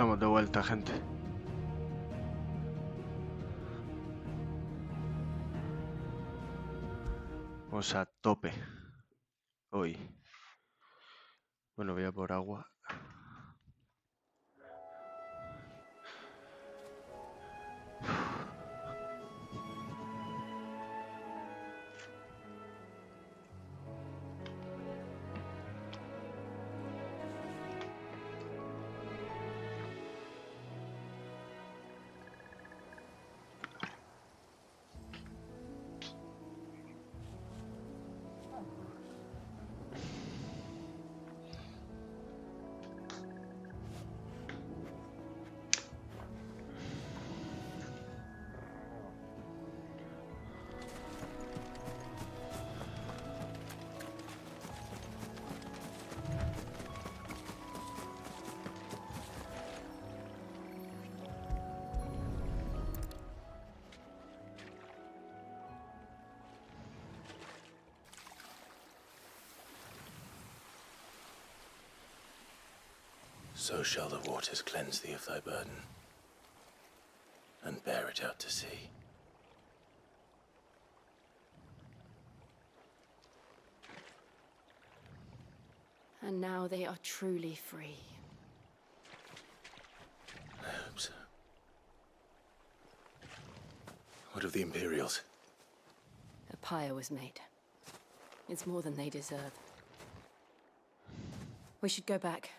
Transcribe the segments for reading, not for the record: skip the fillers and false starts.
Estamos de vuelta, gente. Vamos a tope hoy. Bueno, voy a por agua. So shall the waters cleanse thee of thy burden, and bear it out to sea. And now they are truly free. I hope so. What of the Imperials? A pyre was made. It's more than they deserve. We should go back.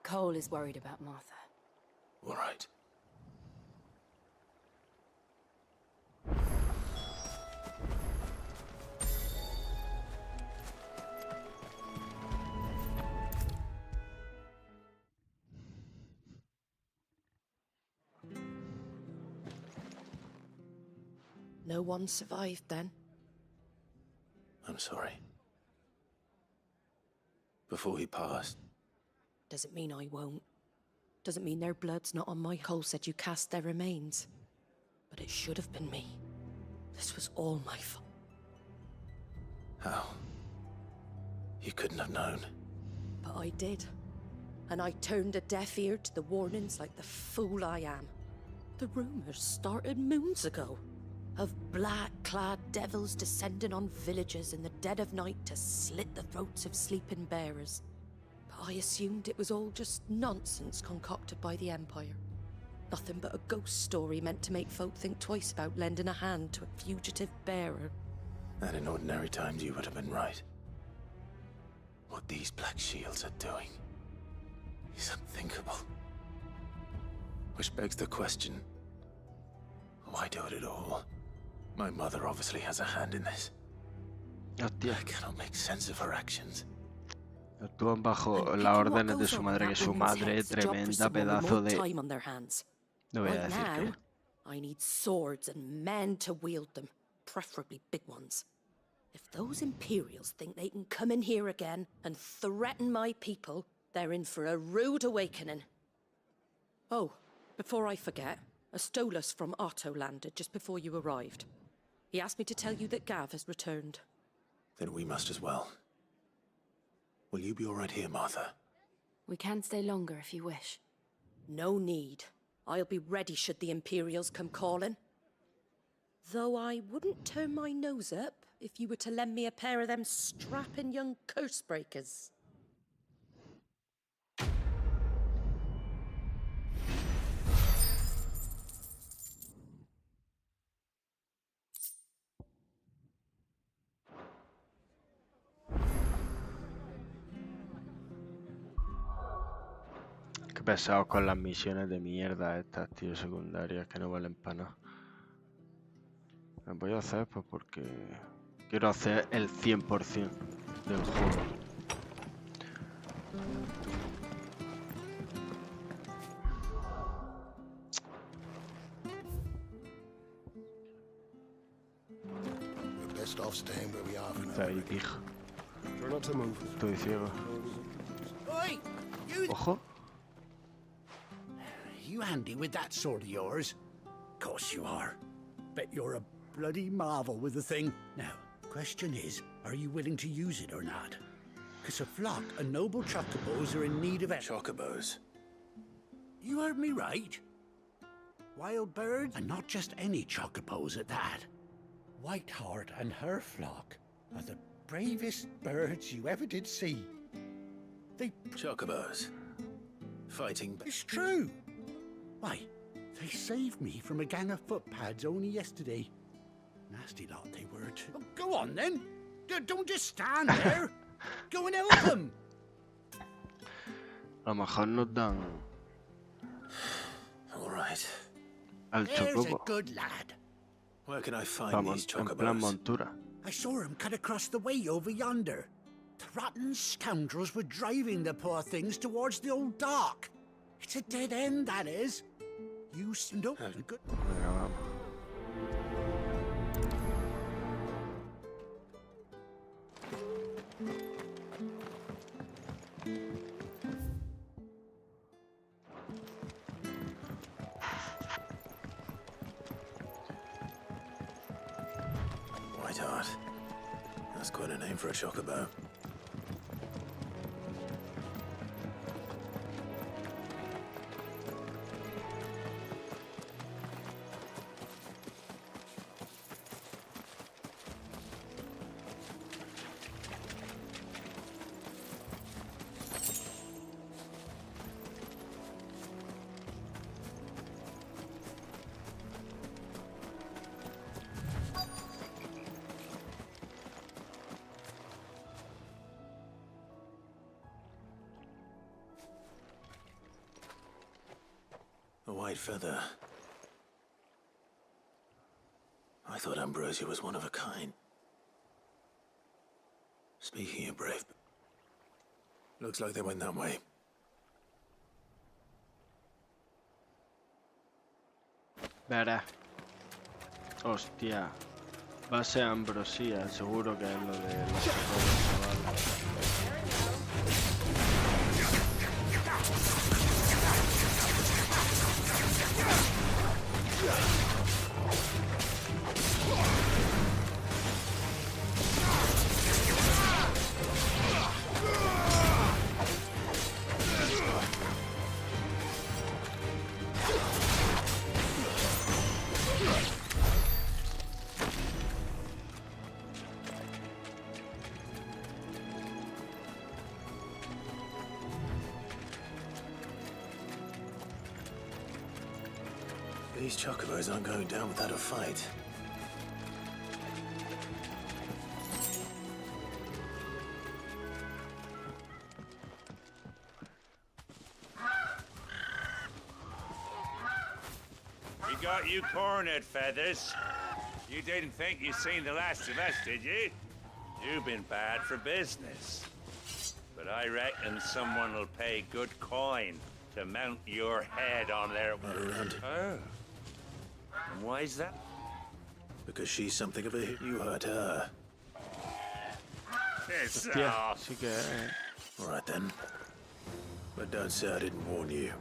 Cole is worried about Martha. All right. No one survived then? I'm sorry. Before he passed, Doesn't mean I won't. Doesn't mean their blood's not on my... Cole said you cast their remains. But it should have been me. This was all my fault. how? You couldn't have known. But I did. And I turned a deaf ear to the warnings like the fool I am. The rumors started moons ago. Of black-clad devils descending on villages in the dead of night to slit the throats of sleeping bearers. But I assumed it was all just nonsense concocted by the Empire. Nothing but a ghost story meant to make folk think twice about lending a hand to a fugitive bearer. And in ordinary times you would have been right. What these Black Shields are doing is unthinkable. Which begs the question, why do it at all? My mother obviously has a hand in this. Hostia, I cannot make sense of her actions. actúan bajo las órdenes de su madre, que su madre, tremenda pedazo de... Time on their hands. No voy a Right decir now, que... I need swords and men to wield them, preferably big ones. If those Imperials think they can come in here again and threaten my people, they're in for a rude awakening. Oh, before I forget, a Stolas from Otto landed just before you arrived. He asked me to tell you that Gav has returned. Then we must as well. Will you be all right here, Martha? We can stay longer if you wish. No need. I'll be ready should the Imperials come calling. Though I wouldn't turn my nose up if you were to lend me a pair of them strapping young curse breakers. Qué pesado con las misiones de mierda estas, tío, secundarias, que no valen para nada. Las voy a hacer pues porque quiero hacer el 100% del juego. We're best off staying where we are for Está now. ahí, hija. Try not to move. Estoy ciego. Oi! Ojo. You handy with that sword of yours? Course you are. Bet you're a bloody marvel with the thing. Now, question is, are you willing to use it or not? 'Cause a flock of noble chocobos are in need of it. Chocobos? You heard me right. Wild birds, and not just any chocobos at that. Whiteheart and her flock are the bravest birds you ever did see. Chocobos. Fighting. It's true. Why, they saved me from a gang of footpads only yesterday. Nasty lot they were too. Oh, go on then. Don't just stand there. Go and help them. A lo mejor nos dan All right. al There's a chocobo. good lad. Where can I find Vamos, these en plan chocobos? montura. I saw him cut across the way over yonder. The rotten scoundrels were driving the poor things towards the old dock. It's a dead end, that is. You no good. Venga, vamos. Whiteheart. That's quite a name for a chocobo. A white feather. I thought Ambrosia was one of a kind. Speaking of brave, looks like they went that way. Verás. Hostia. Base Ambrosía, seguro que es lo de los chocobos, chavales. These chocobos aren't going down without a fight. We got you cornered, Feathers. You didn't think you seen the last of us, did you? You've been bad for business. But I reckon someone will pay good coin to mount your head on their... Not around. Oh. And why's that? Because she's something of a hit. You hurt her. Piss Hostia, off. sí que All right then. But don't say I didn't warn you.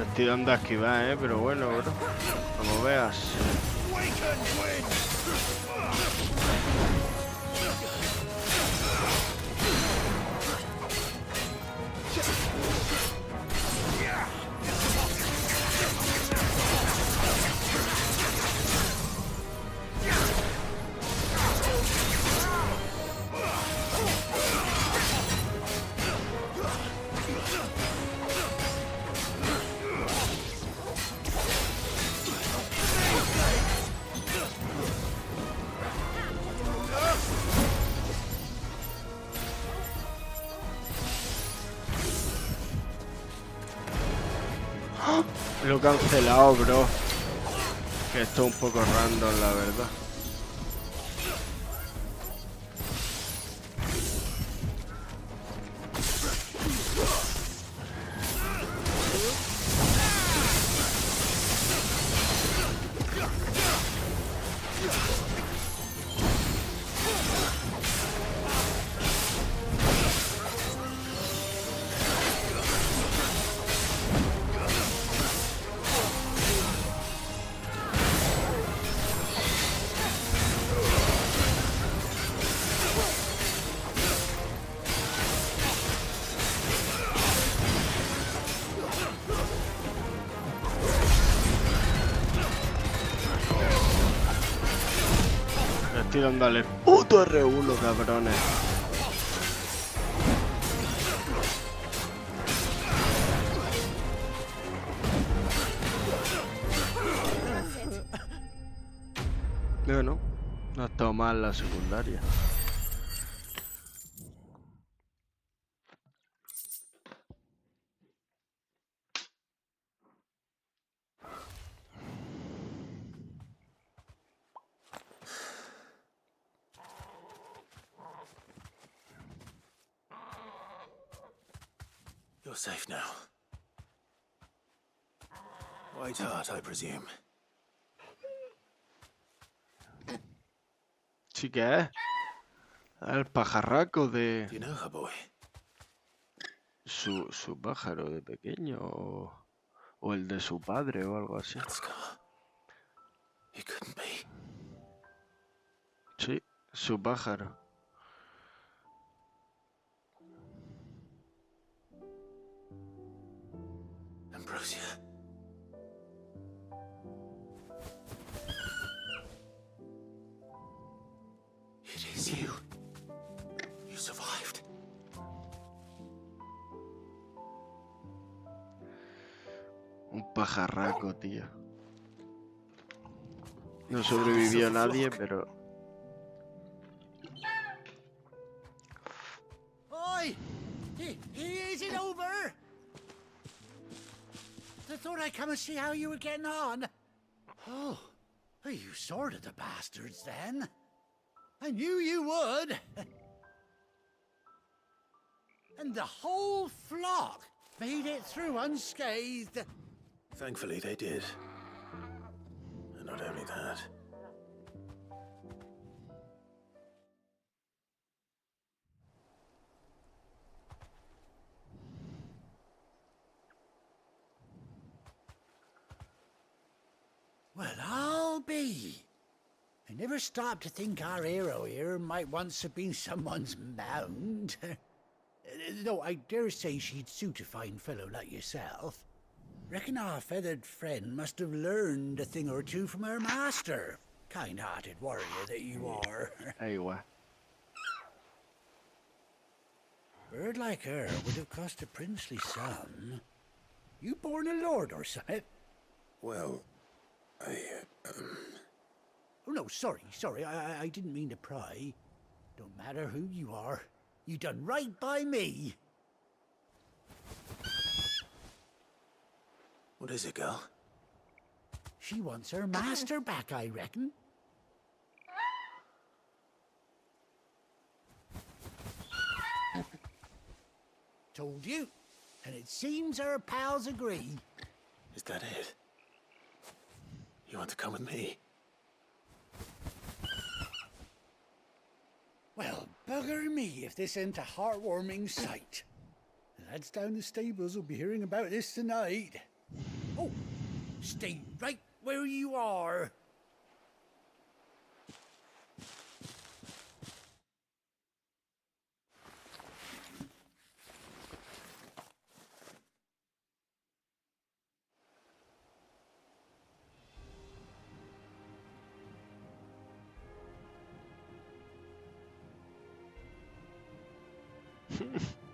estoy dando a esquivar, pero bueno, bro. Como veas. Lo he cancelado, bro. Que esto es un poco random, la verdad. Estoy dándole puto R1, cabrones. Bueno, no ha estado mal la secundaria. You're safe now. White Hart, I presume. Sí que es. El pajarraco de Do you know her, boy? su pájaro de pequeño o el de su padre o algo así. That scar. It couldn't be. Sí, su pájaro. Ambrosia. It is you. You survived. Un pajarraco, tío. No sobrevivió nadie, pero... Oi! Is it over? I thought I'd come and see how you were getting on. Oh, you sorted the bastards then. I knew you would. And the whole flock made it through unscathed. Thankfully, they did. And not only that. Well, I'll be. I never stopped to think our hero here might once have been someone's mount. Though I dare say she'd suit a fine fellow like yourself. Reckon our feathered friend must have learned a thing or two from her master. Kind-hearted warrior that you are. Anyway. Bird like her would have cost a princely sum. You born a lord or something? Well, Oh, no, sorry. I didn't mean to pry. Don't matter who you are. You done right by me. what is it, girl? She wants her master back, I reckon. Told you. And it seems her pals agree. Is that it? You want to come with me? Well, bugger me if this ain't a heartwarming sight. The lads down the stables will be hearing about this tonight. Oh, stay right where you are.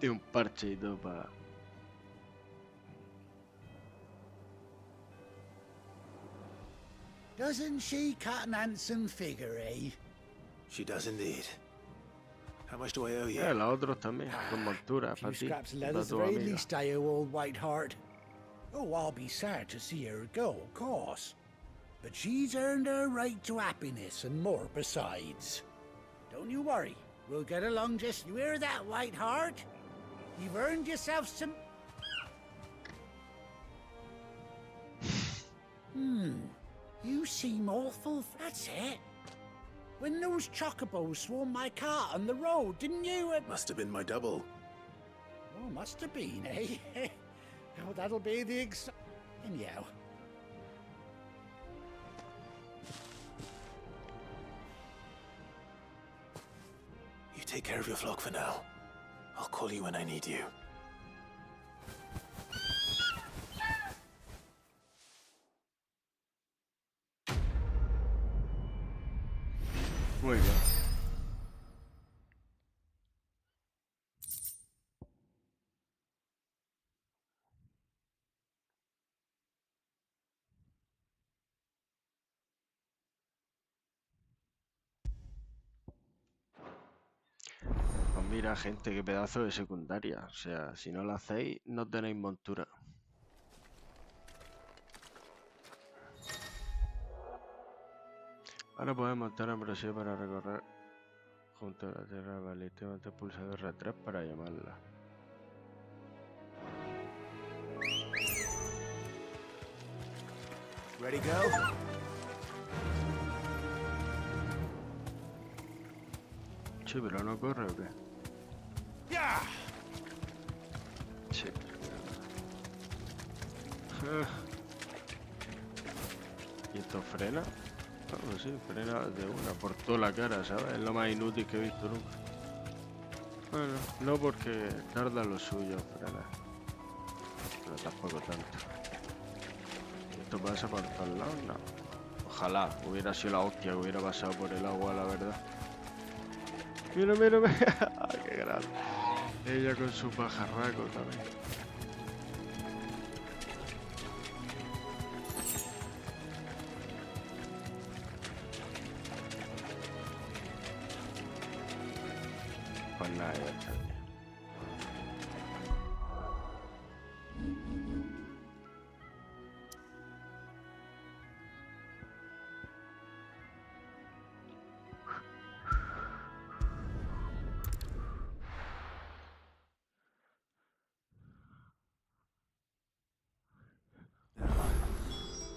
Tiene un parche y todo para... Doesn't she cut an handsome figure, eh? She does indeed. How much do I owe you? Los otros también, con montura, A few para ti, scraps of para leather's the tu very amiga. least I owe old White Hart. Oh, I'll be sad to see her go, of course. But she's earned her right to happiness and more besides. Don't you worry. We'll get along just... You hear that, Whiteheart? You've earned yourself some... You seem awful... That's it. When those chocobos swarmed my cart on the road, didn't you? Must have been my double. Oh, must have been, eh? Oh, that'll be the Anyhow. You take care of your flock for now. I'll call you when I need you. Muy bien. Pues mira, gente, qué pedazo de secundaria. O sea, si no la hacéis, no tenéis montura. Ahora podemos montar ambrosía para recorrer junto a la tierra balista y mantener pulsador R3 para llamarla. Ready, go? Sí, pero no corre o qué. Sí. ¿Y esto frena? Ah, pues sí, frena de una por toda la cara, ¿sabes? Es lo más inútil que he visto nunca. Bueno, no porque tarda lo suyo frenar. Pero tampoco tanto. ¿Esto pasa por todos lados? No. Ojalá hubiera sido la hostia que hubiera pasado por el agua, la verdad. Mira, mira, mira. Ay, qué grande. Ella con su pajarraco también. Pues nada, ya está bien.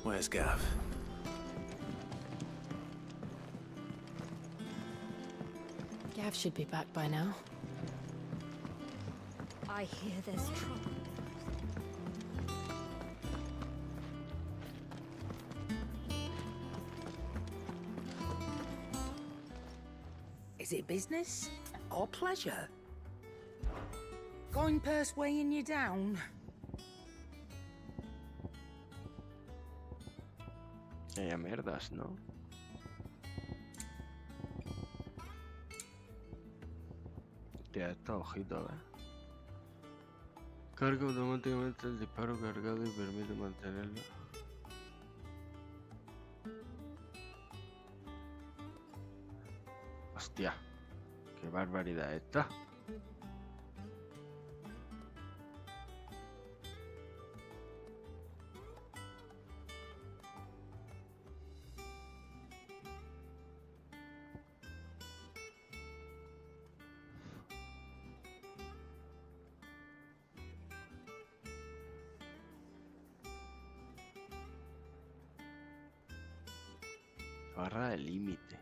Where's Gav? Gav should be back by now. I hear there's trouble. Is it business or pleasure? Going purse weighing you down? Ella mierdas, ¿no? Hostia, esta ojito, Carga automáticamente el disparo cargado y permite mantenerlo. Hostia, qué barbaridad esta. Barra de límite.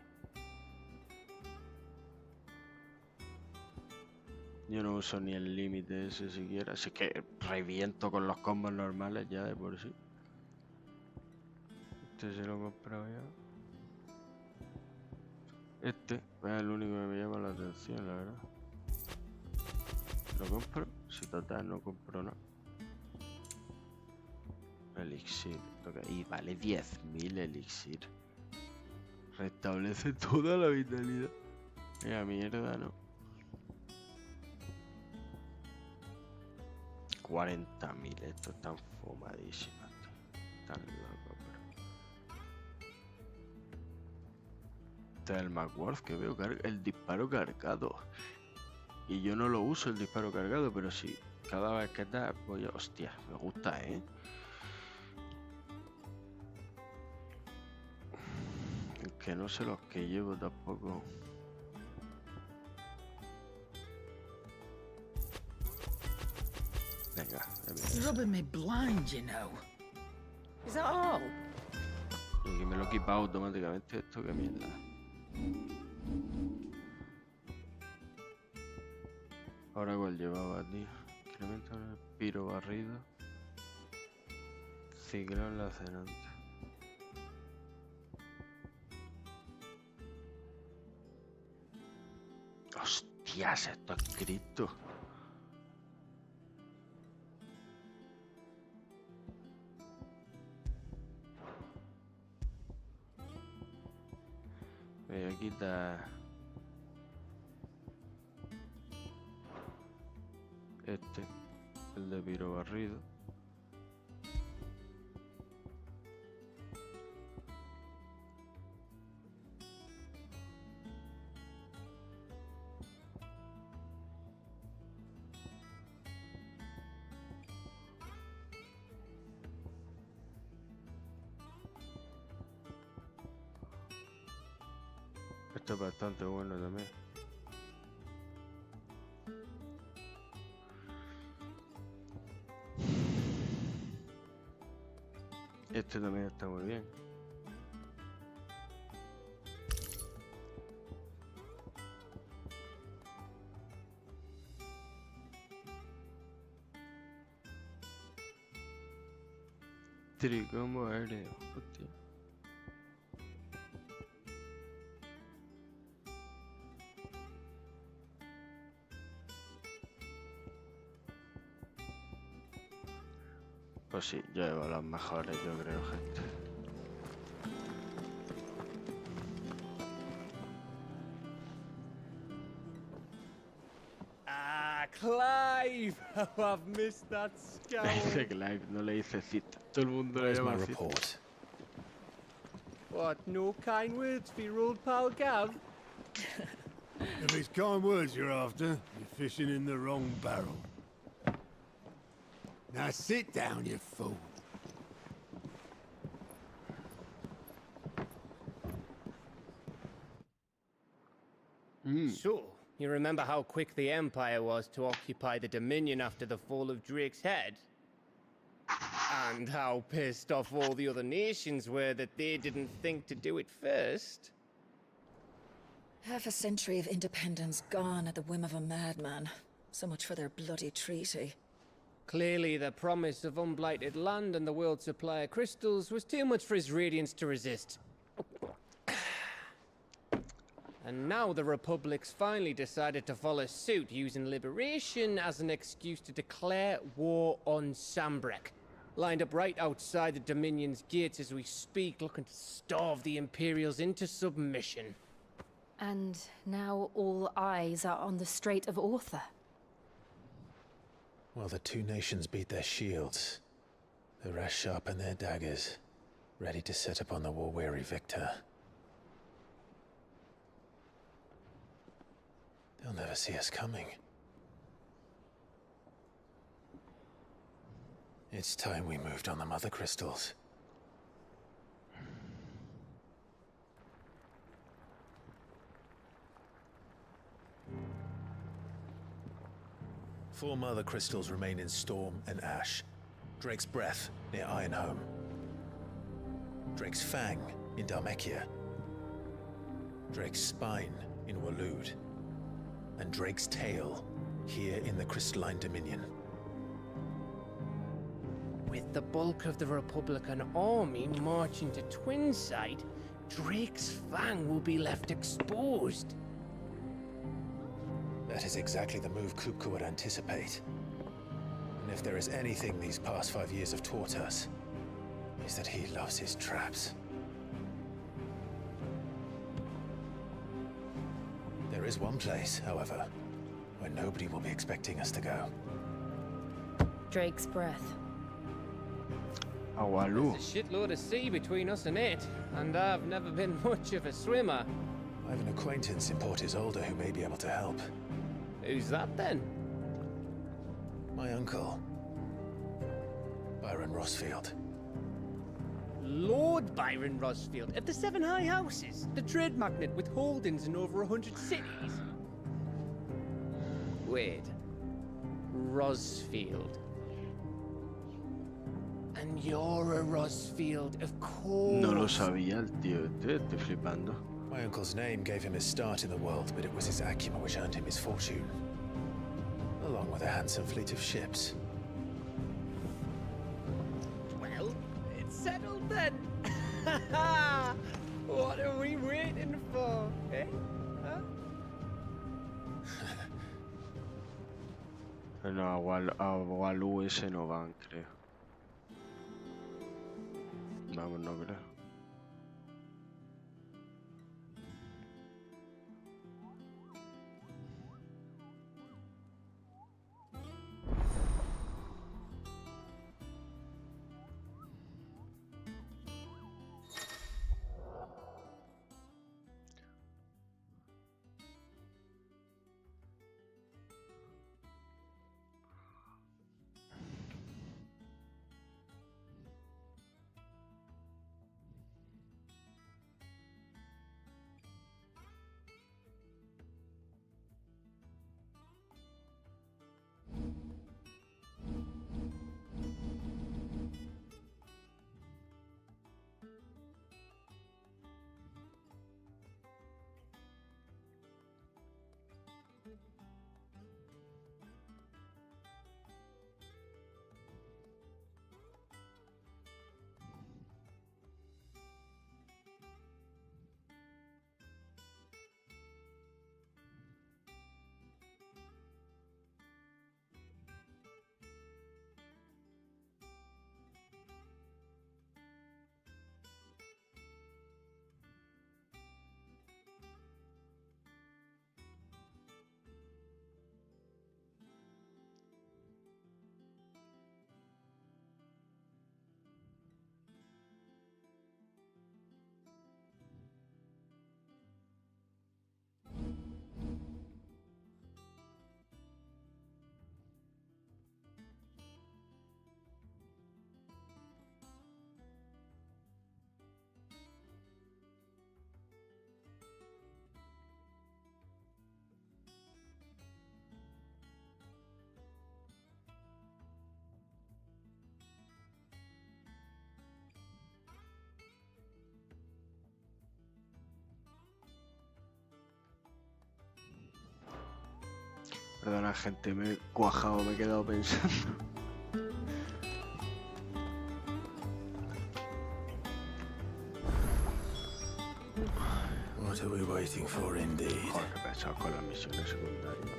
Yo no uso ni el límite ese siquiera. Así que reviento con los combos normales ya de por sí. Este se lo he comprado ya. Este es el único que me llama la atención, la verdad. ¿Lo compro? Si total no compro nada. Elixir. Y vale 10.000 elixir. Restablece toda la vitalidad. Mira, mierda, no. 40.000, esto es tan fumadísimo. Tan loco, pero. Este es el McWorth que veo, el disparo cargado. Y yo no lo uso el disparo cargado, pero sí. Cada vez que da, voy a... Hostia, me gusta, que no sé los que llevo tampoco. Venga, It's rubbing me blind, you know. Is that all? y que me lo he equipado automáticamente esto, que mierda. Ahora cuál llevaba, tío. Incrementa el piro barrido. Ciclón lacerante. Hostias, esto es Cristo. Me voy a quitar este, el de piro barrido. Esto es bastante bueno también. Este también está muy bien. Tricombo aéreo. Hostia. Pues sí, yo llevo las mejores, yo creo, gente. Ah, Clive! Oh, I've missed that scowl. Le dice Clive, no le dice cita. Todo el mundo le Where's my llama cita. report? What, no kind words for your old pal Gav? If it's kind words you're after, you're fishing in the wrong barrel. Now sit down, you fool. So, you remember how quick the Empire was to occupy the Dominion after the fall of Drake's head? And how pissed off all the other nations were that they didn't think to do it first? Half a century of independence gone at the whim of a madman. So much for their bloody treaty. Clearly, the promise of unblighted land and the world's supply of crystals was too much for his radiance to resist. And now the Republic's finally decided to follow suit, using liberation as an excuse to declare war on Sambrek. Lined up right outside the Dominion's gates as we speak, looking to starve the Imperials into submission. And now all eyes are on the Strait of Author. Well, the two nations beat their shields. The rest sharpen their daggers, ready to set upon the war-weary victor. They'll never see us coming. It's time we moved on the mother crystals. Four mother crystals remain in Storm and Ash. Drake's Breath near Ironhome. Drake's Fang in Dhalmekia. Drake's Spine in Waloed. And Drake's Tail here in the Crystalline Dominion. With the bulk of the Republican army marching to Twinside, Drake's Fang will be left exposed. That is exactly the move Kupka would anticipate. And if there is anything these past 5 years have taught us, is that he loves his traps. There is one place, however, where nobody will be expecting us to go. Drake's Breath. Awalu. There's a shitload of sea between us and it, and I've never been much of a swimmer. I have an acquaintance in Port Isolde who may be able to help. Who's that then? My uncle, Byron Rossfield. Lord Byron Rosfield of the Seven High Houses, the trade magnate with holdings in over 100 cities. Wait. Rosfield. And you're a Rosfield, of course. No lo sabía el tío, estoy flipando. My uncle's name gave him his start in the world, but it was his acumen which earned him his fortune. Along with a handsome fleet of ships. Well, it's settled then. What are we waiting for, eh? Huh? No, a Walú ese no van, creo. Vamos, no creo. Perdona, gente, me he cuajado, me he quedado pensando. What are we waiting for, indeed? Joder, qué pesado con las misiones secundarias.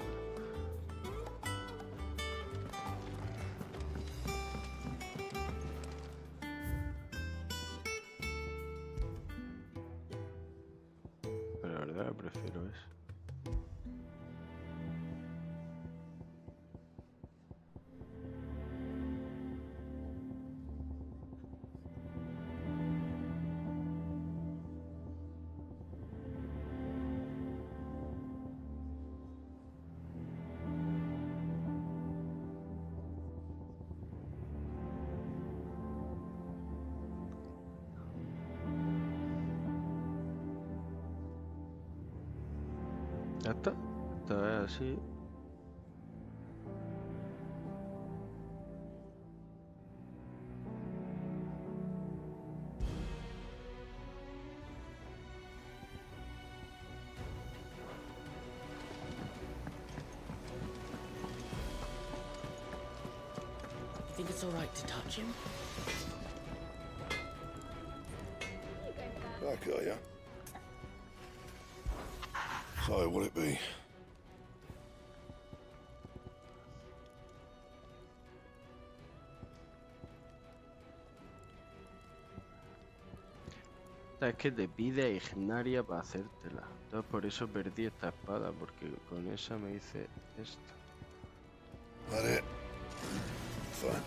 Pero la verdad prefiero eso. Ya está, esta vez así. You think it's all right to touch him? Back, are ya? So, what'll it be? Es que te pide Ignaria para hacértela. Entonces por eso perdí esta espada, porque con esa me hice esto. That it? Fine.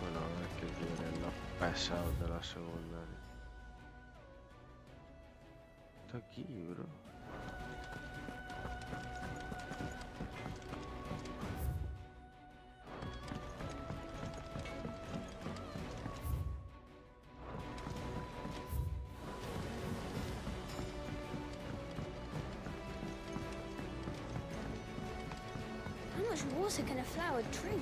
Bueno, a ver qué quieren los pesados de la secundaria. Está aquí, bro. much water can a flower drink?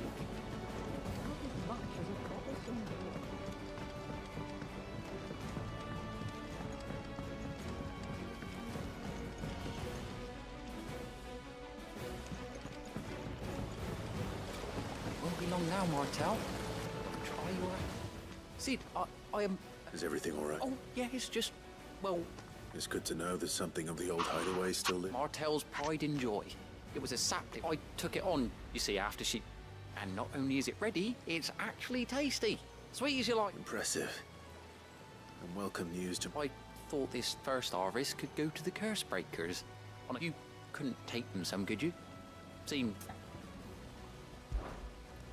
Won't be long now, Martel. Try your... Sid, I am... Is everything all right? Oh, yeah, it's just... Well... It's good to know there's something of the old hideaway still there. Martel's pride and joy. It was a sapling. I took it on, you see, after she... And not only is it ready, it's actually tasty. Sweet as you like. Impressive. And welcome news to... I thought this first harvest could go to the curse breakers. You couldn't take them some, could you? Seemed...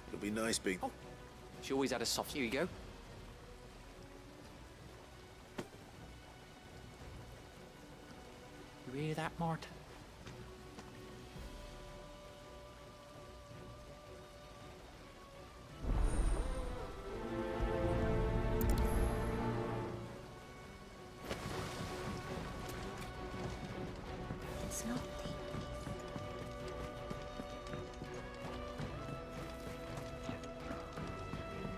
It'll be nice being... Oh, she always had a soft... Here you go. You hear that, Mart? It's not deep.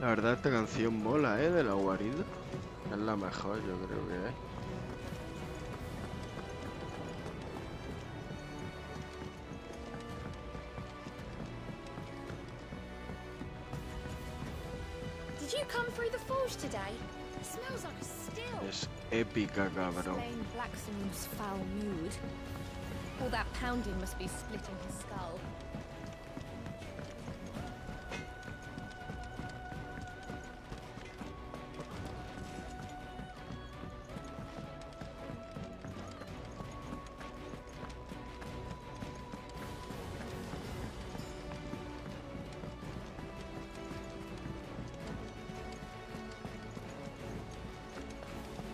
La verdad esta canción mola, de la guarida. Es la mejor, yo creo que hay. Did you come through the forge today? It smells like a still. Es épica, cabrón. Explain Blackson's foul mood. All that pounding must be splitting his skull.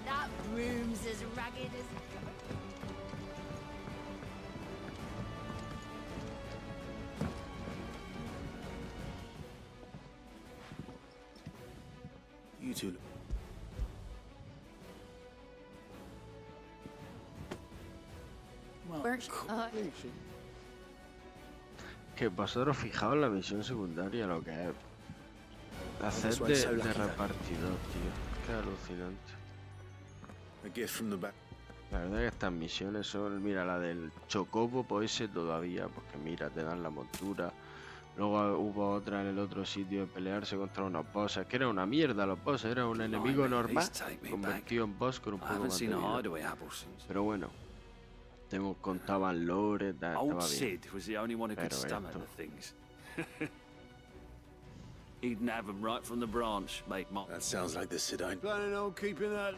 That room's as ragged as... You two... Que vosotros fijaos la misión secundaria, lo que es. Hacer de repartidor, tío. Qué alucinante. A gift from the back. La verdad que estas misiones son, mira, la del chocobo, pues ese todavía, porque mira, te dan la montura. Luego hubo otra en el otro sitio de pelearse contra unos bosses, que era una mierda los bosses, era un enemigo normal, convertido en boss con un poco más de vida. Pero bueno, te contaban lore, estaba bien. Sid was the only one who could stomach the things. He'd have them right from the branch, mate. That sounds like the Sid I... Planning on keeping that...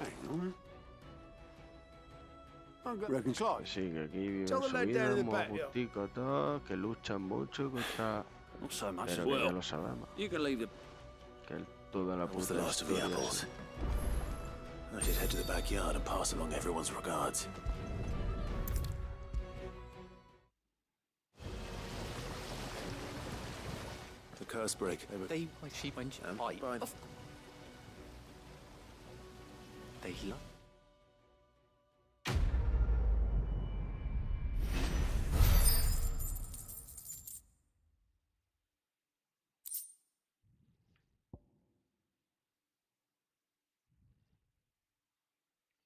Reckon so. Sí, que aquí viven su vida muy justico todo, que luchan mucho contra... Not so much Pero as que ya well. lo sabemos. You can leave the... Que toda la was puta the last of the historia apples. es- I should head to the backyard and pass along everyone's regards. The curse break. They... She went... by the... They love...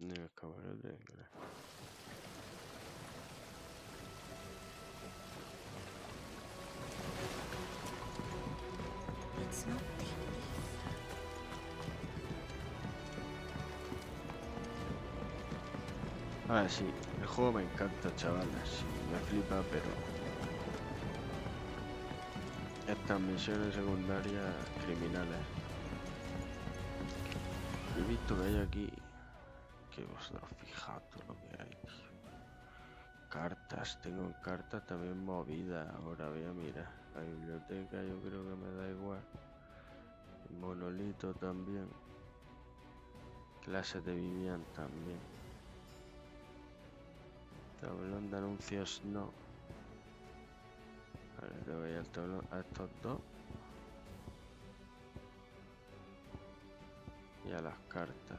Ni el cabaret de inglés. It's not deep. A ver, sí, el juego me encanta, chavales, sí, me flipa, pero... Estas misiones secundarias criminales. He visto que hay aquí... Que vosotros fijaos todo lo que hay, tío. Cartas, tengo cartas también movidas, ahora voy a mirar. La biblioteca yo creo que me da igual. El monolito también. Clases de Vivian también. Tablón de anuncios no. Vale, le voy al tablón a estos dos. Y a las cartas.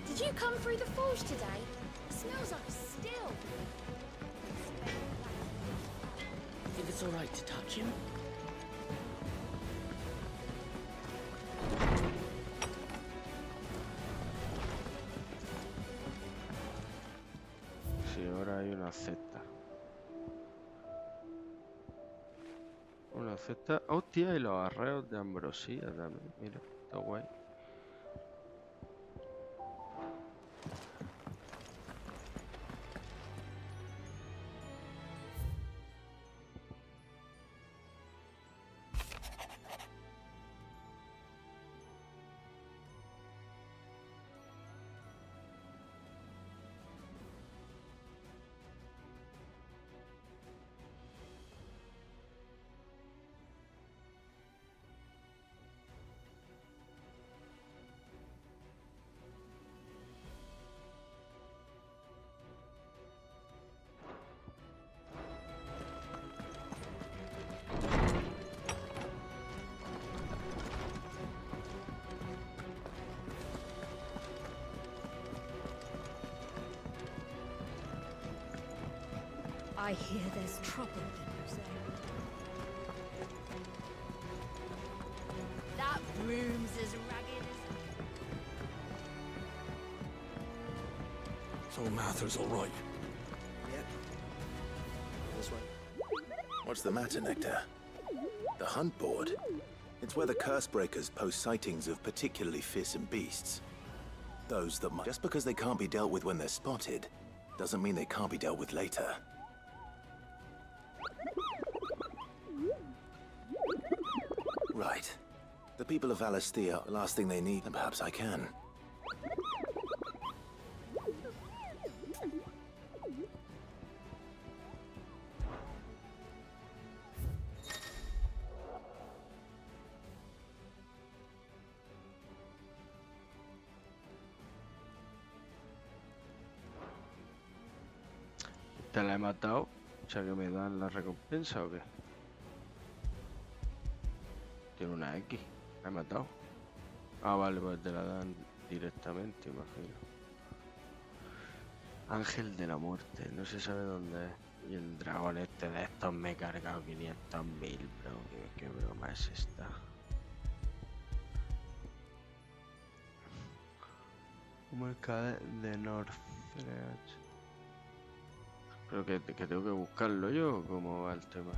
Did you come through the forge today? It smells like a still. Explain Blackson's it's all right to touch him. Sí, ahora hay una cesta. Una cesta. Hostia, y los arreos de ambrosía también. Mira, está guay. I hear there's trouble in Jose. That room's as ragged as... So Mather's all right. Yep. This way. What's the matter, Nectar? The hunt board? It's where the curse breakers post sightings of particularly fearsome beasts. Those that might... Just because they can't be dealt with when they're spotted, doesn't mean they can't be dealt with later. Right. The people of Valisthea, the last thing they need, and perhaps I can. ¿Te la he matado? O sea, que me dan la recompensa o qué. Tiene una X. ¿La he matado? Ah, vale, pues te la dan directamente, imagino. Ángel de la muerte. No se sabe dónde es. Y el dragón este de estos me he cargado 500.000, bro. ¿Qué broma es esta? Un mercado de North. Creo que tengo que buscarlo yo, ¿cómo va el tema?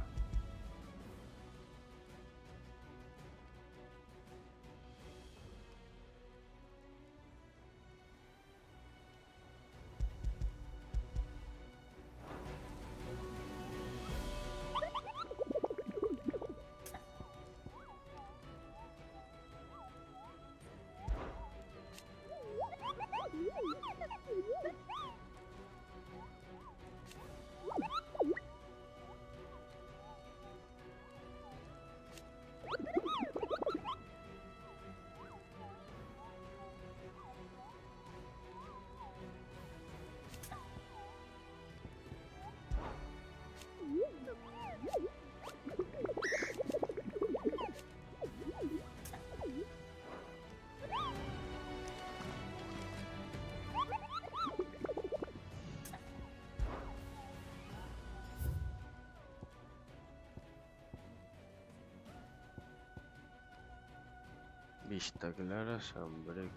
Vista clara, Sambrek.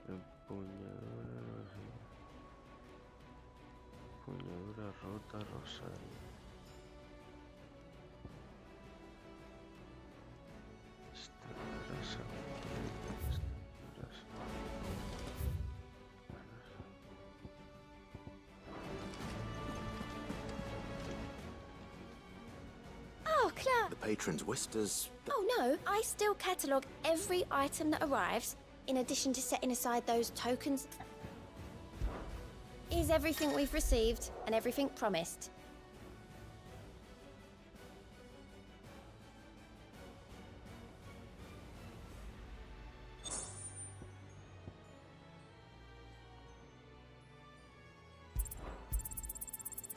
Empuñadura, empuñadura rota, rosario. Vista clara, Sambrek. Vista clara, Oh, Claire! The patron's whispers. Oh no, I still catalogue every item that arrives, in addition to setting aside those tokens. Is everything we've received and everything promised?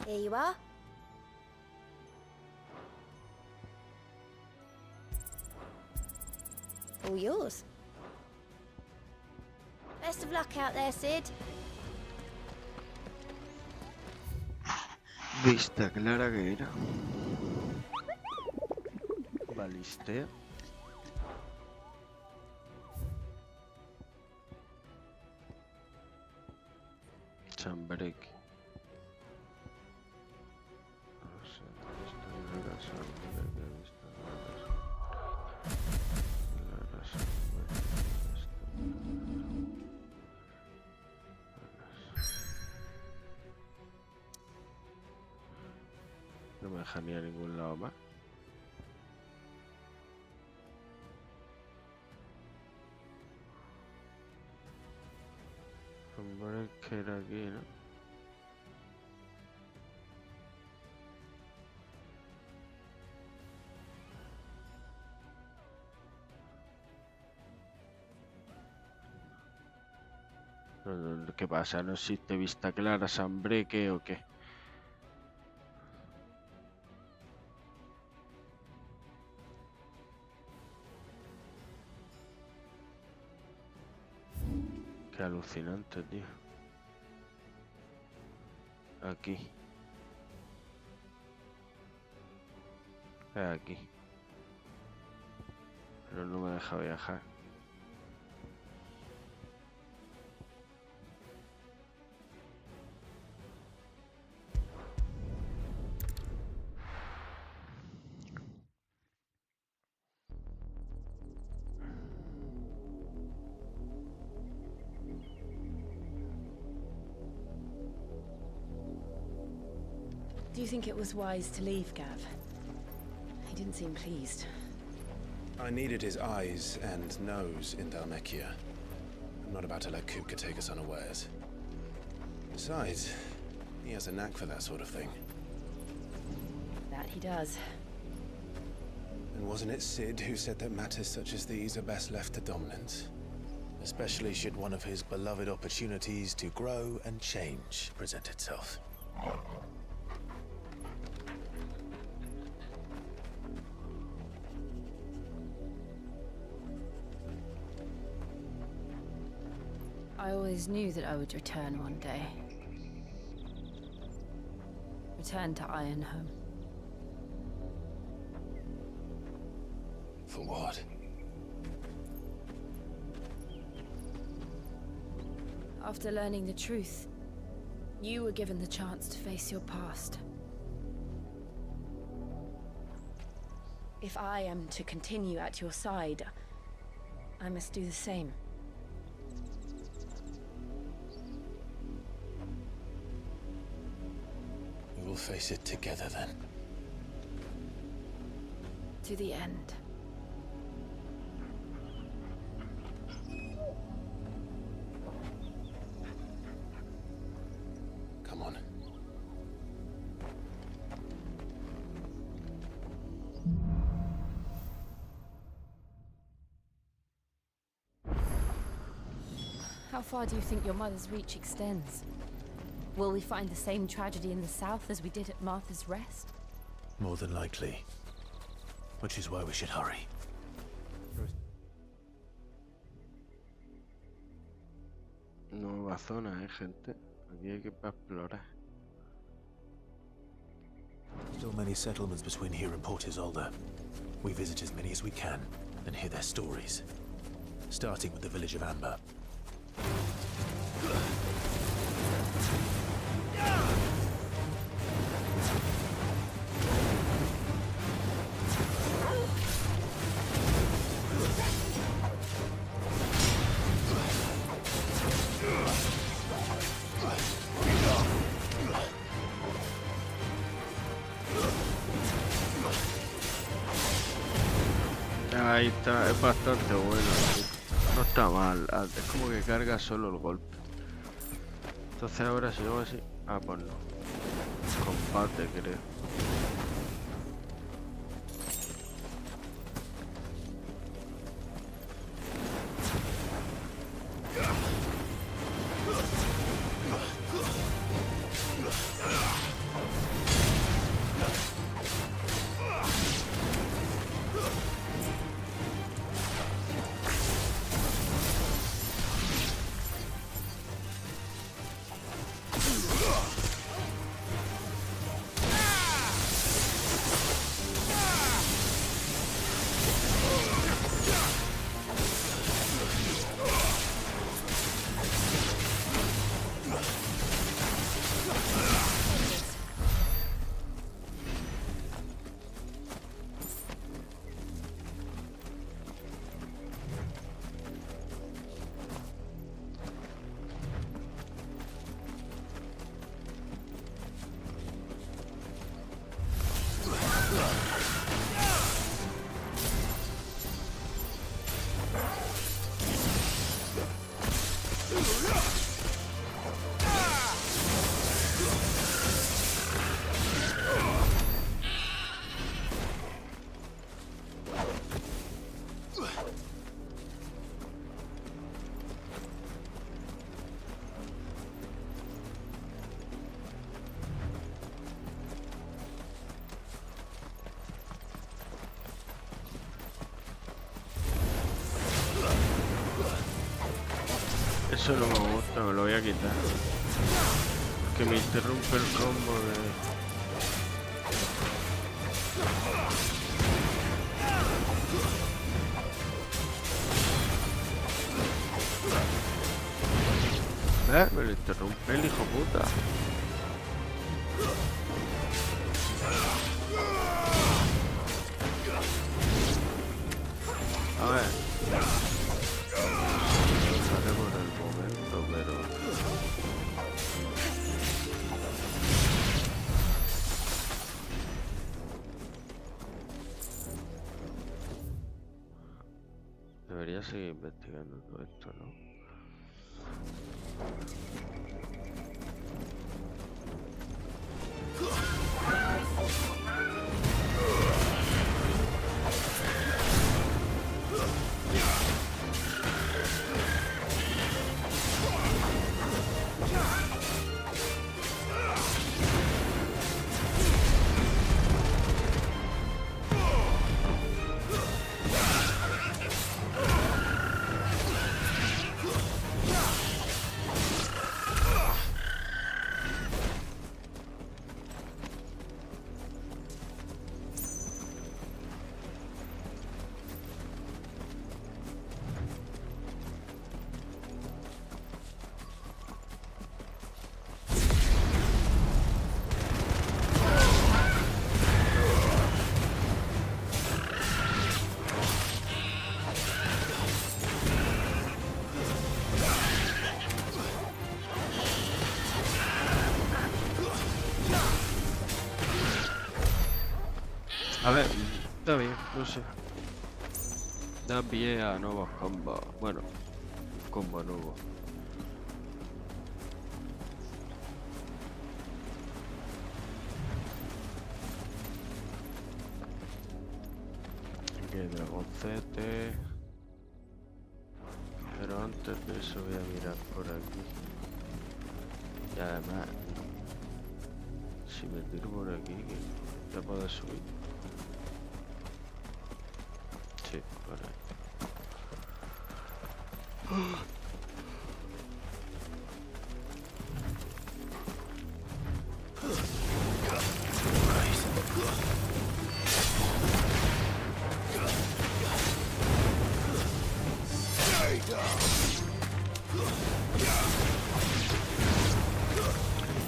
Here you are. All yours. Best of luck out there, Sid. Vista clara que era. Balistea. Chambreque. No sé, esto no era Chambreque, vista clara, no me deja ni a ningún lado más. Hombre, que era aquí, ¿no? ¿Qué pasa? ¿No existe vista clara, Sambreque o qué? Qué alucinante, tío. Aquí. Aquí. Pero no me deja viajar. Do you think it was wise to leave, Gav? He didn't seem pleased. I needed his eyes and nose in Dalmekia. I'm not about to let Kupka take us unawares. Besides, he has a knack for that sort of thing. That he does. And wasn't it Sid who said that matters such as these are best left to dominance? Especially should one of his beloved opportunities to grow and change present itself. I always knew that I would return one day. Return to Ironhome. For what? After learning the truth, you were given the chance to face your past. If I am to continue at your side, I must do the same. We'll face it together then. To the end. Come on. How far do you think your mother's reach extends? Will we find the same tragedy in the south as we did at Martha's Rest? More than likely. Which is why we should hurry. Nueva zona, gente. Aquí hay que explorar. Still many settlements between here and Port Isolde. We visit as many as we can and hear their stories. Starting with the village of Amber. Ahí está, es bastante bueno, tío. No está mal, es como que carga solo el golpe. Entonces ahora si hago así... Ah, pues no. Combate, creo. Eso no me gusta, me lo voy a quitar. Que me interrumpe el combo de... Me lo interrumpe el hijo puta. A ver. Sale por el momento, pero... Debería seguir investigando todo esto, ¿no? A ver, está bien, no sé. Da pie a nuevos combos. Bueno, combo nuevo. Aquí hay dragoncete. Pero antes de eso voy a mirar por aquí. Y además, si me tiro por aquí, ya puedo subir. Sí, por ahí.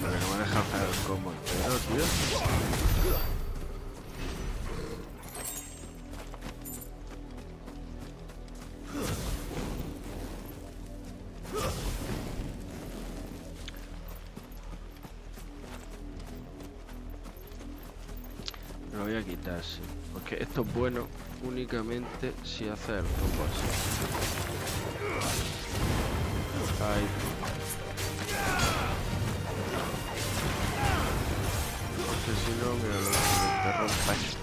Vale, no me deja hacer el combo entero, tío. Lo voy a quitar, sí. Porque esto es bueno únicamente si hace el combo así. Ahí. Porque si no, mira lo que te rompe.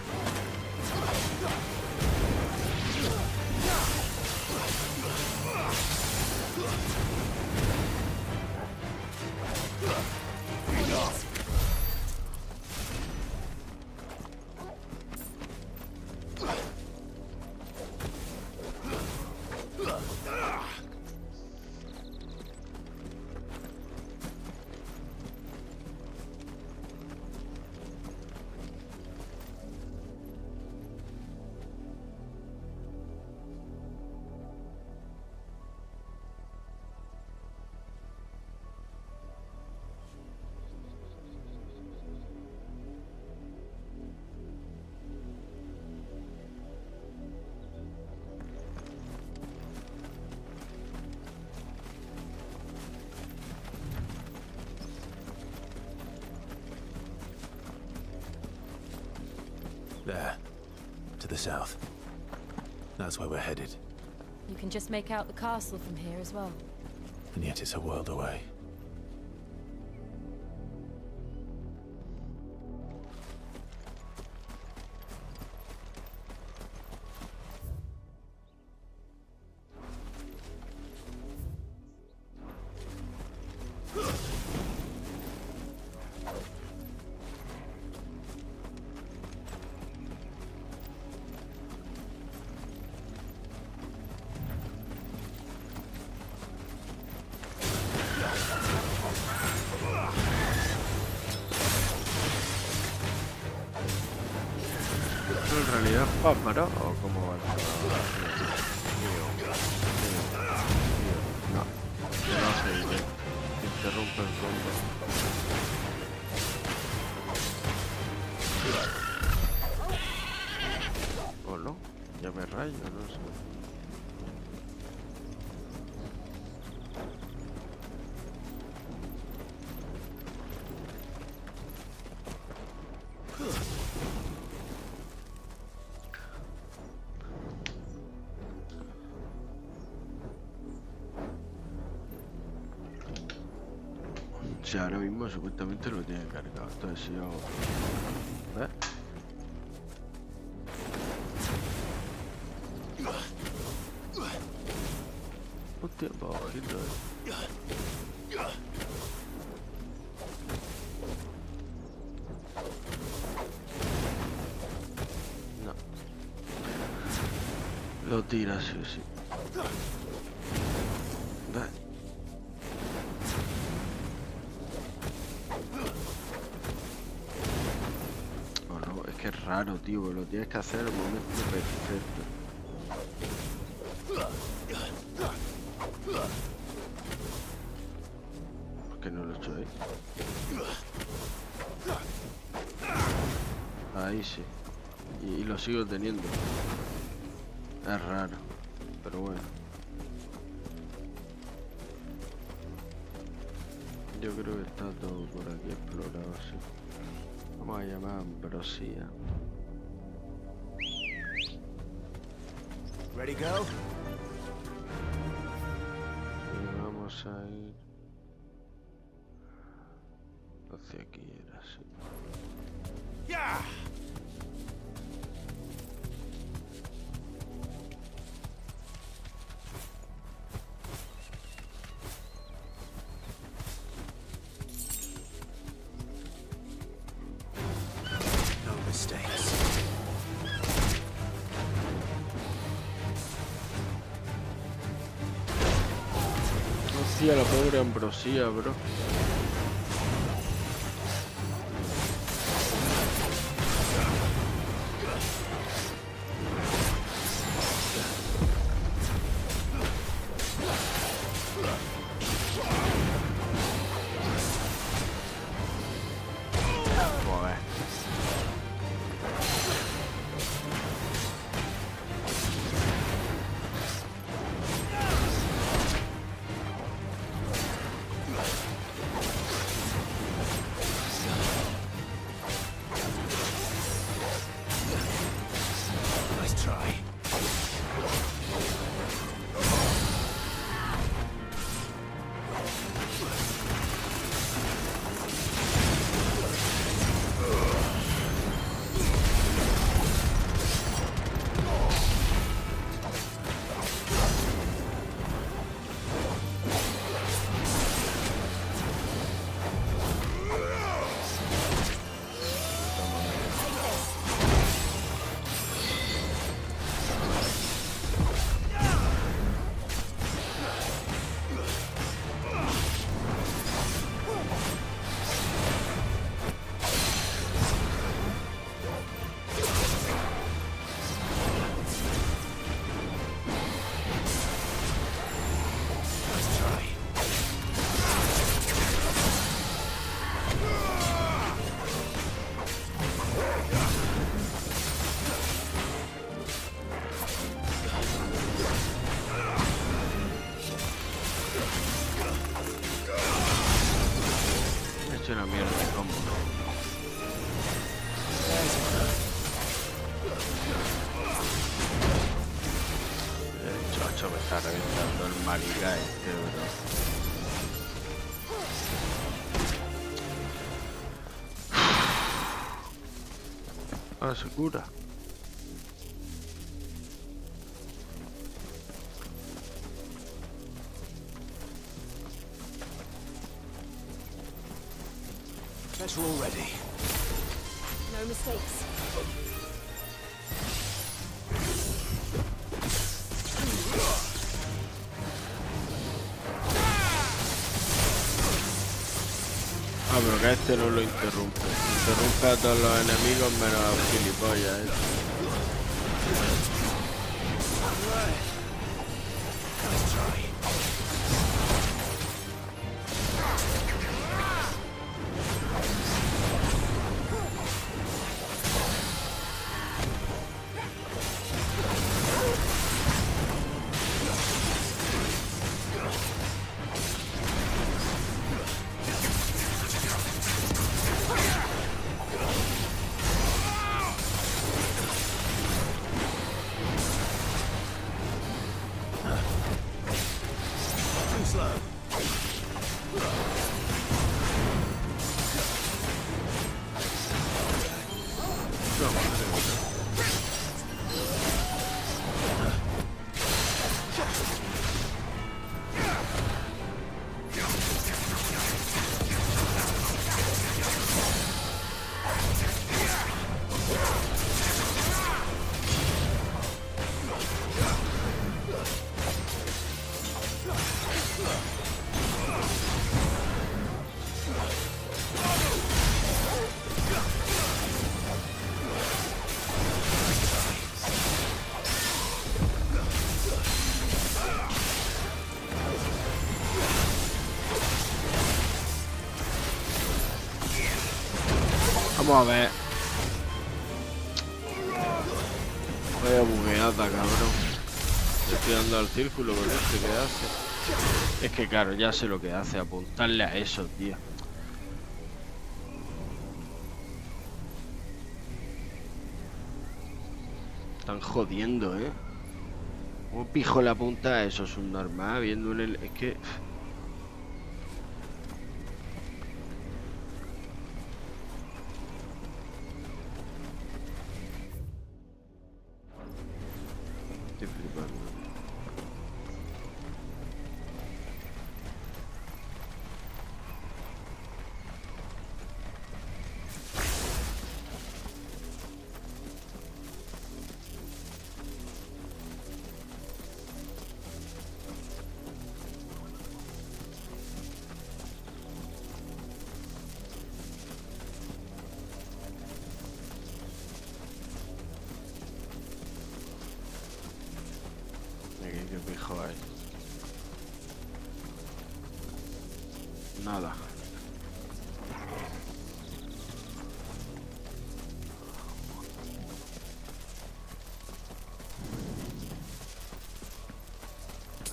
There, to the south. That's where we're headed. You can just make out the castle from here as well. And yet it's a world away. en realidad es páparo o cómo va el tema? No, que no se dice. Interrumpe el combo. ¿O no? Ya me rayo, no sé. O sea, ahora mismo supuestamente lo tiene cargado. Entonces si yo hago... ¿Ves? Hostia, para bajito, No. Lo tira sí o sí. ¿Ves? Es raro, tío, lo tienes que hacer en el momento perfecto. ¿Por qué no lo he hecho ahí? Ahí sí. Y lo sigo teniendo. Es raro, pero bueno. Yo creo que está todo por aquí explorado, sí. Vamos a llamar ambrosía. Ready, go? Y vamos a ir hacia aquí, era así. Yeah. No mistakes. Hostia, la pobre ambrosía, bro. Es una mierda de combo. El chocho me está reventando el marica este, bro. Ah, se cura. Guess we're all ready. No mistakes. Ah, pero que este no lo interrumpe. Interrumpe a todos los enemigos menos a gilipollas. Nice try. Vamos a ver. Vaya bugueada, cabrón. Estoy dando al círculo con este que hace. Es que claro, ya sé lo que hace, apuntarle a eso, tío. Están jodiendo, ¿Cómo pijo la punta a eso? Es un normal, viendo un... Es que... Estoy flipando. ¿Qué pijo hay? Nada.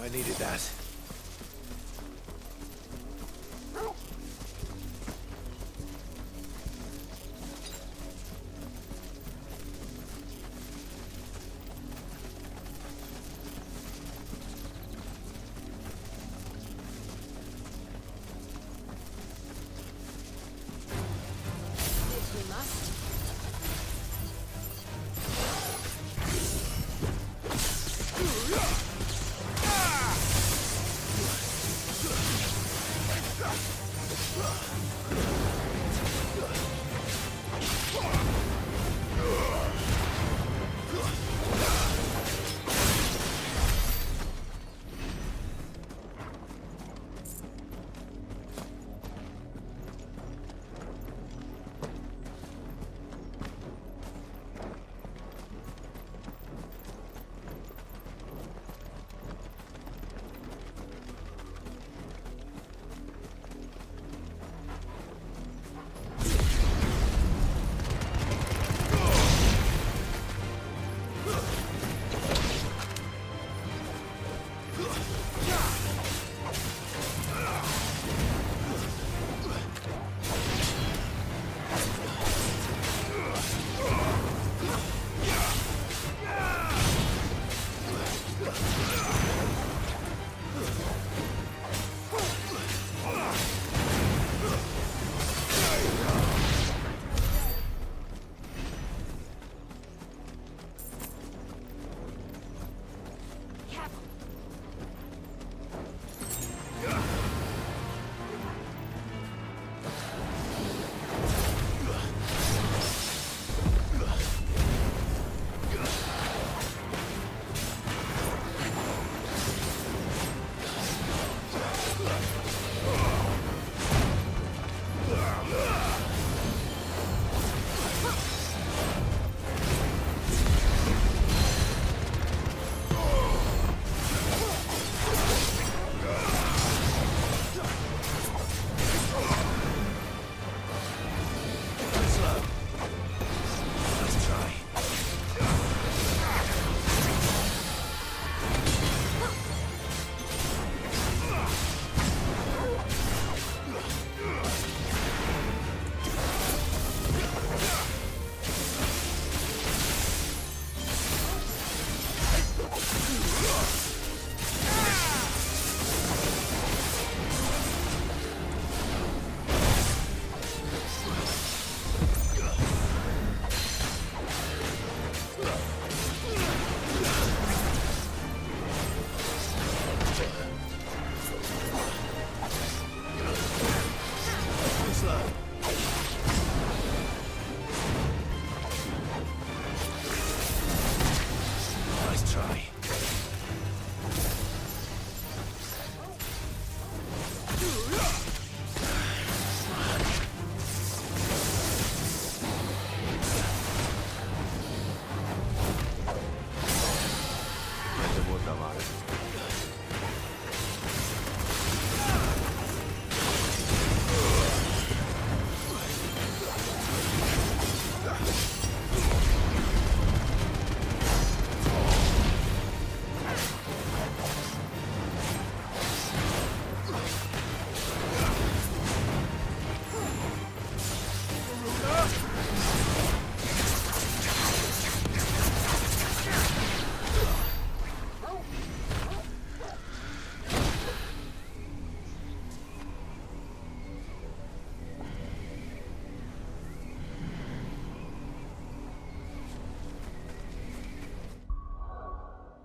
I needed that.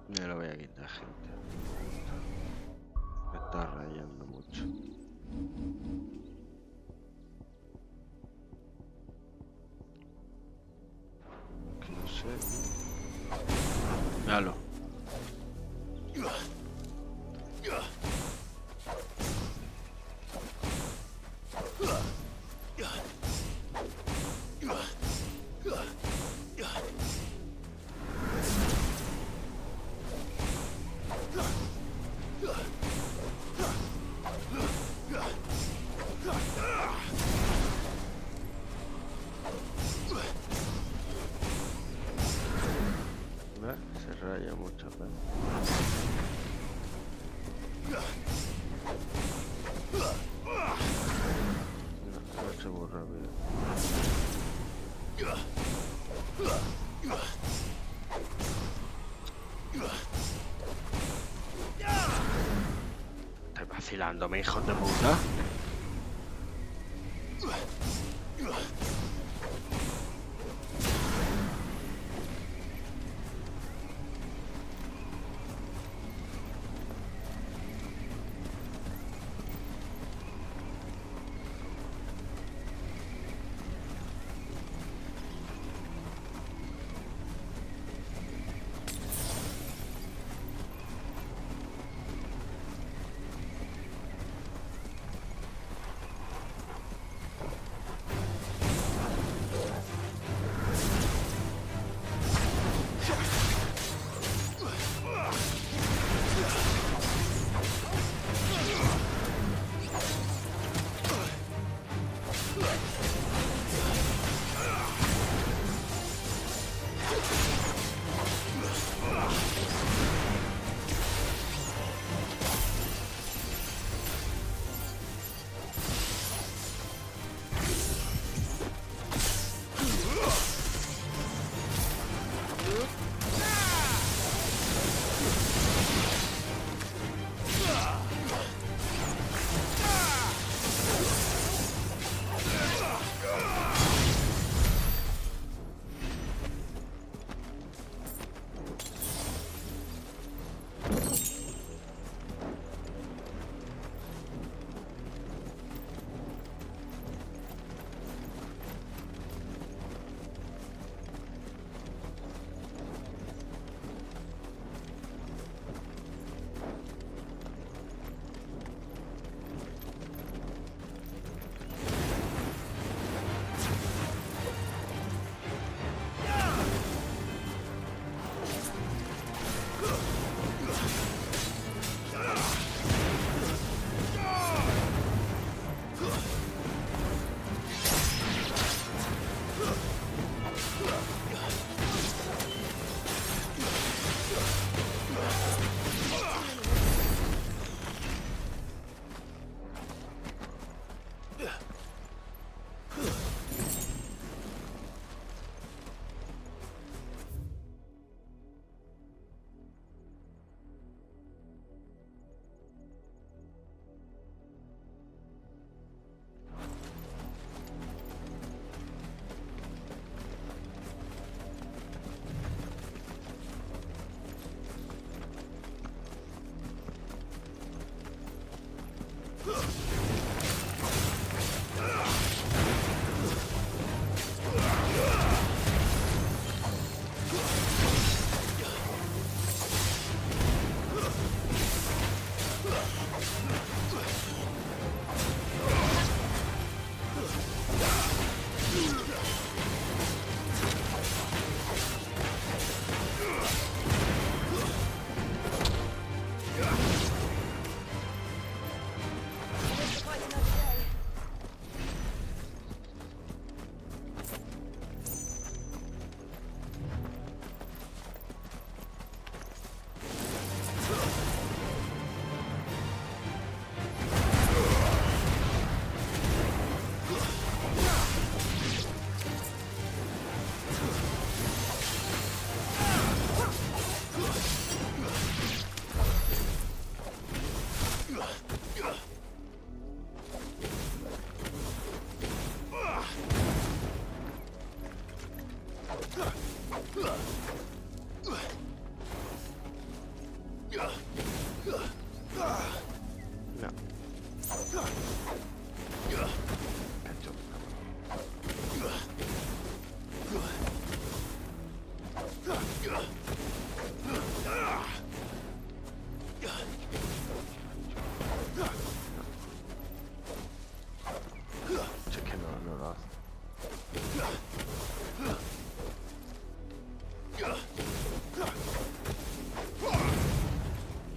Me lo voy a quitar, gente. Me está rayando mucho. Que no sé. Míralo. Se raya mucho, ¿verdad? No se muy rápido. Estoy vacilándome, hijos de puta.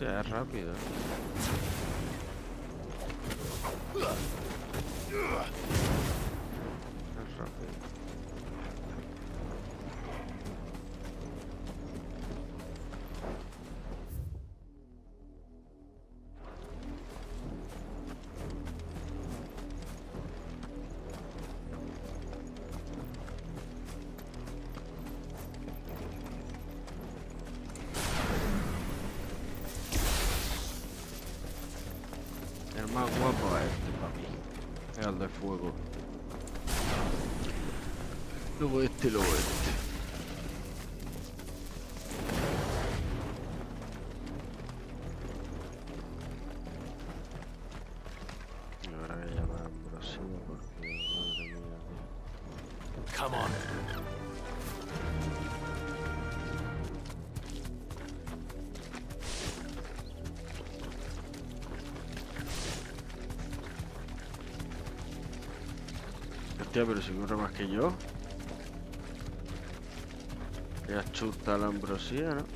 Ya es rápido. Es rápido. El más guapo es este para mí. El de fuego. Luego este y luego este. Y ahora voy a llamar a Ambrosio porque madre mía, tío. Come on. Hostia, pero si corre más que yo. Ya chuta la ambrosía, ¿no?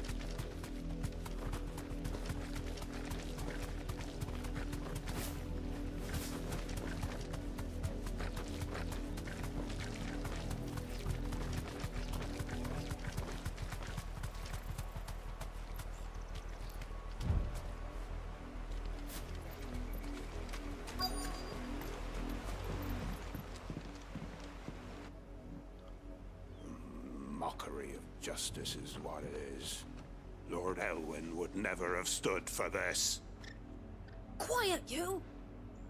Mockery of justice is what it is. Lord Elwyn would never have stood for this. Quiet, you!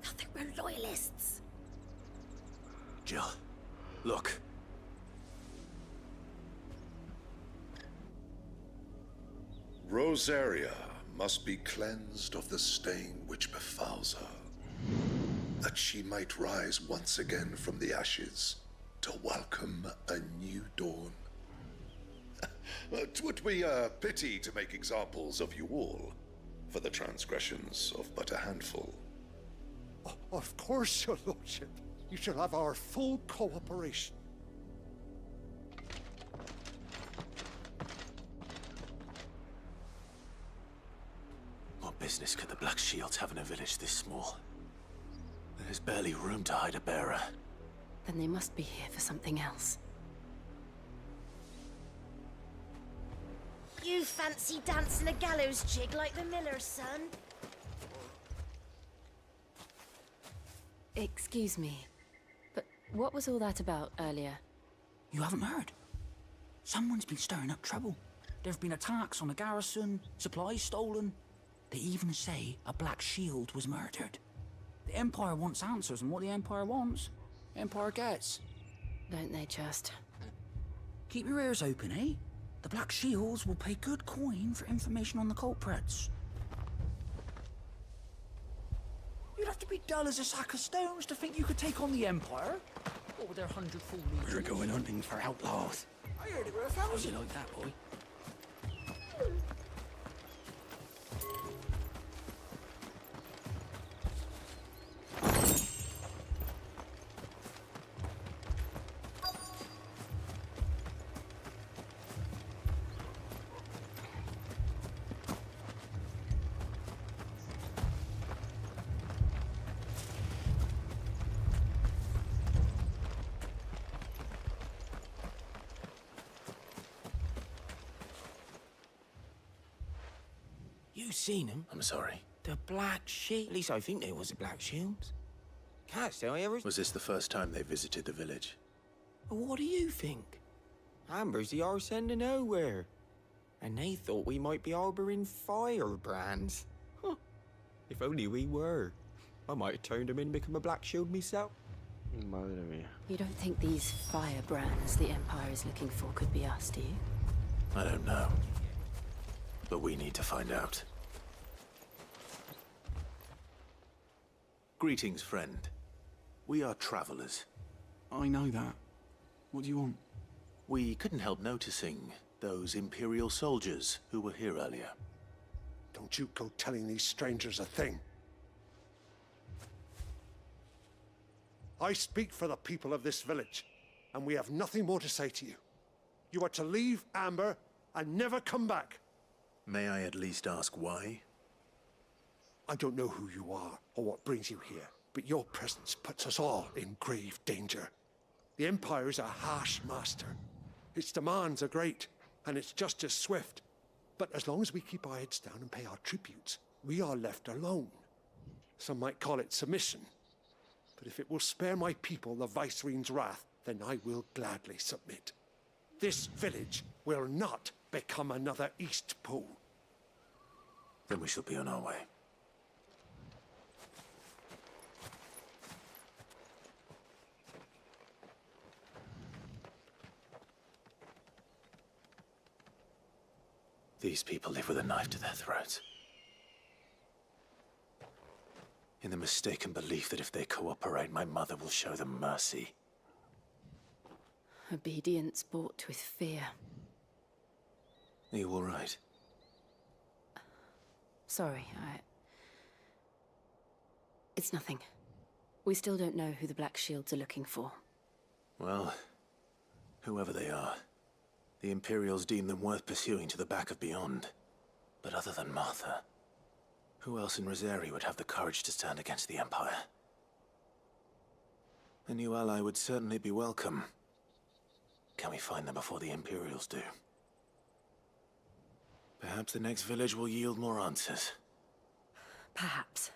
Thought they were loyalists. Jill, look. Rosaria must be cleansed of the stain which befouls her, that she might rise once again from the ashes to welcome a new dawn. 'Twould be a pity to make examples of you all, for the transgressions of but a handful. Of course, your lordship. You shall have our full cooperation. What business could the Black Shields have in a village this small? There's barely room to hide a bearer. Then they must be here for something else. You fancy dancing a gallows jig like the miller's son? Excuse me, but what was all that about earlier? You haven't heard? Someone's been stirring up trouble. There have been attacks on the garrison, supplies stolen. They even say a Black Shield was murdered. The Empire wants answers, and what the Empire wants, the Empire gets. Don't they just? Keep your ears open, eh? The Black Shields will pay good coin for information on the culprits. You'd have to be dull as a sack of stones to think you could take on the Empire. What with their 100-full legions? We're going hunting for outlaws. I heard it were 1,000. How's it like that, boy? You seen them? I'm sorry. The Black Shield. At least I think there was a Black Shields. Can't say I ever... Was this the first time they visited the village? What do you think? Amber's the arse end of nowhere. And they thought we might be harboring firebrands. Huh. If only we were. I might have turned them in and become a Black Shield myself. Madre mía. You don't think these firebrands the Empire is looking for could be us, do you? I don't know. But we need to find out. Greetings, friend. We are travelers. I know that. What do you want? We couldn't help noticing those Imperial soldiers who were here earlier. Don't you go telling these strangers a thing. I speak for the people of this village, and we have nothing more to say to you. You are to leave Amber and never come back. May I at least ask why? I don't know who you are or what brings you here, but your presence puts us all in grave danger. The Empire is a harsh master. Its demands are great, and its justice swift. But as long as we keep our heads down and pay our tributes, we are left alone. Some might call it submission. But if it will spare my people the Viceroy's wrath, then I will gladly submit. This village will not become another East Pool. Then we shall be on our way. These people live with a knife to their throats. In the mistaken belief that if they cooperate, my mother will show them mercy. Obedience bought with fear. Are you all right? Sorry, It's nothing. We still don't know who the Black Shields are looking for. Well, whoever they are, the Imperials deem them worth pursuing to the back of beyond. But other than Martha, who else in Rosari would have the courage to stand against the Empire? A new ally would certainly be welcome. Can we find them before the Imperials do? Perhaps the next village will yield more answers. Perhaps.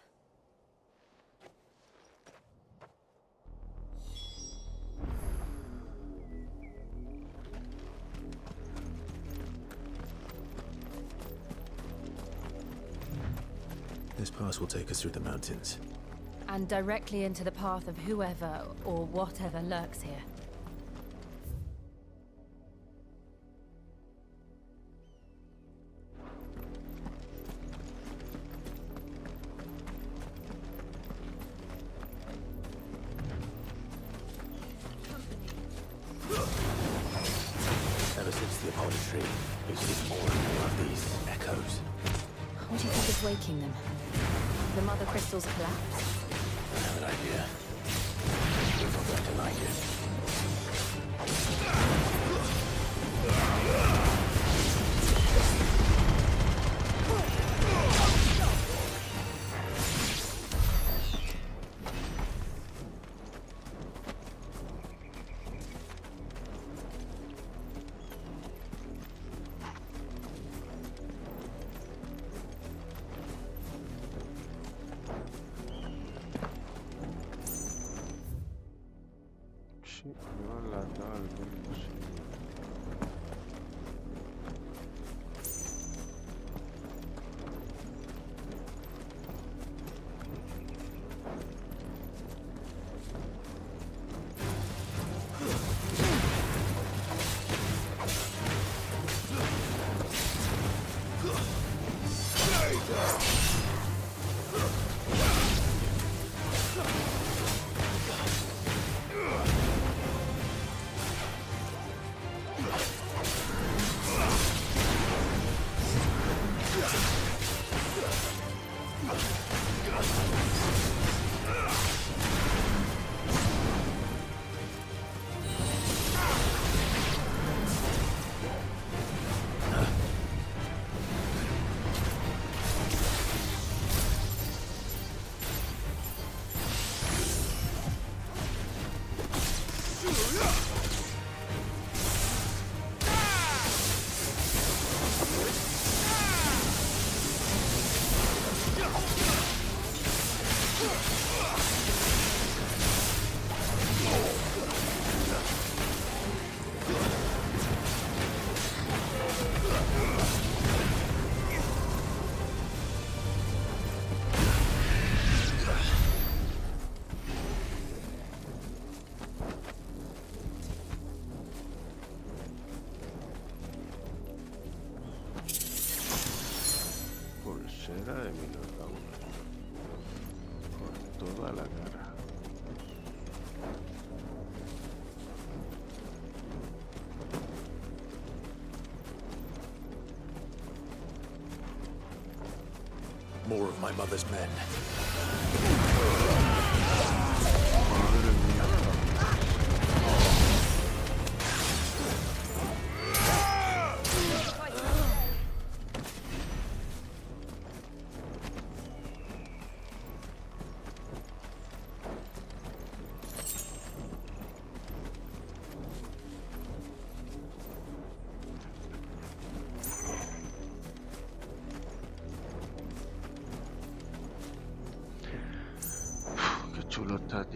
This pass will take us through the mountains. And directly into the path of whoever or whatever lurks here. Ever since the appointed tree, we've seen more and more of these echoes. What do you think is waking them? The mother crystals collapse? I have an idea. You're not going to like it. Sí, me van las dos al mismo sitio. Pulsera de Minotauro. Por toda la cara. More of my mother's men. Madre mía.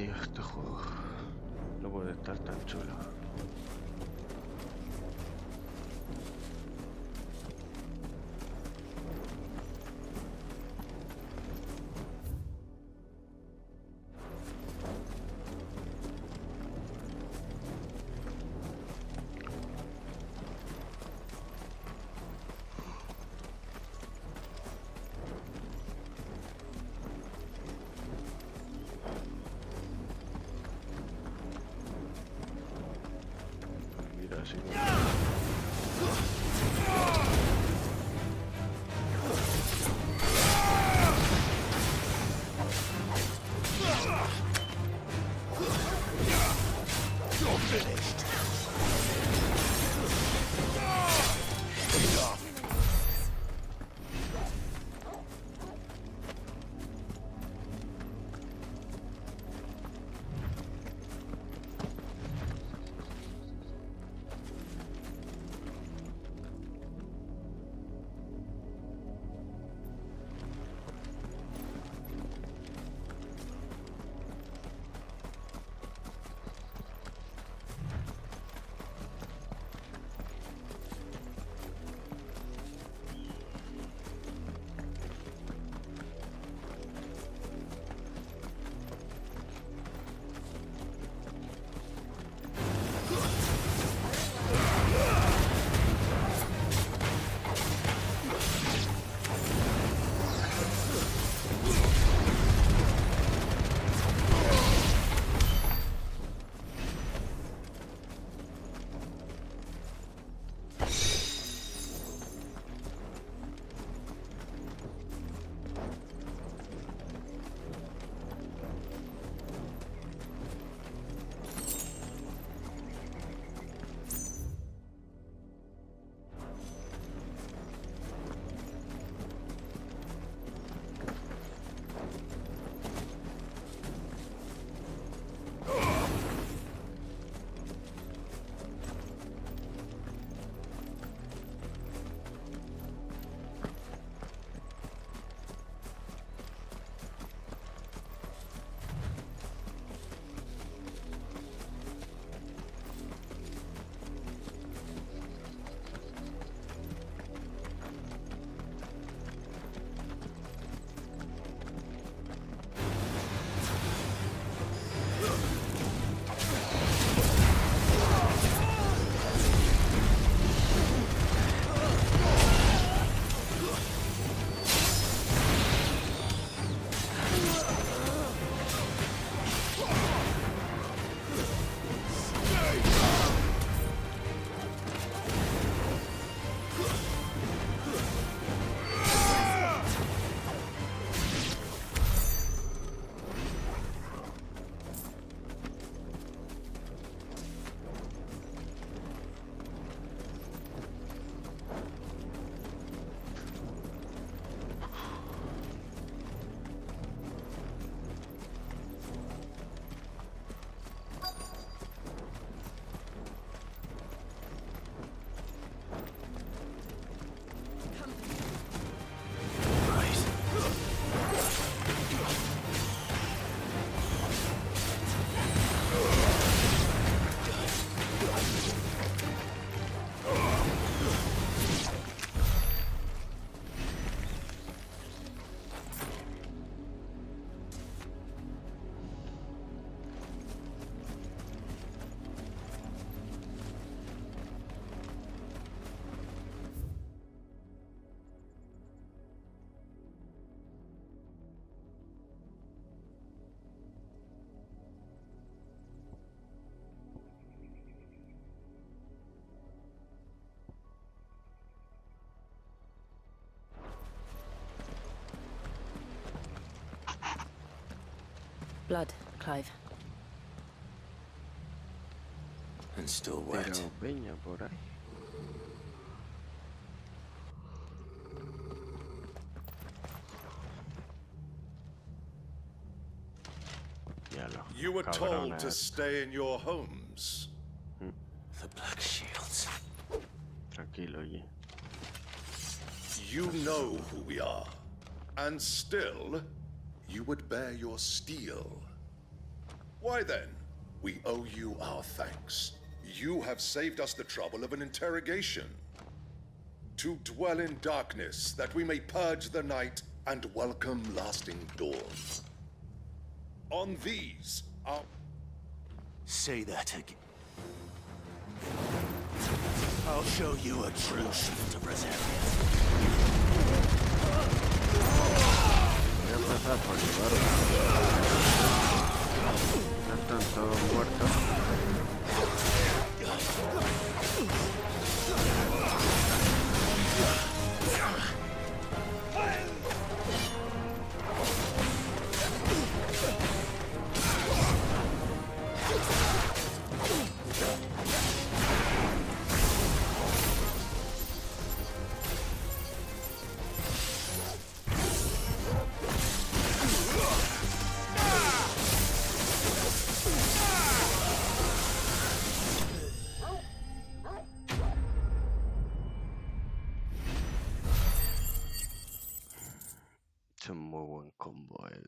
tío, este juego no puede estar tan chulo. Así You're finished. Enough. Blood, Clive. And still wet. Pero peña por ahí. You were told to stay in your homes. The Black Shields. Tranquilo, oye. You know who we are. And still, you would bear your steel. Why then, we owe you our thanks. You have saved us the trouble of an interrogation. To dwell in darkness, that we may purge the night and welcome lasting dawn. On these, our... Say that again. I'll show you a true shift of resilience. Voy a empezar por llevar. Están todos muertos. Es un muy buen combo el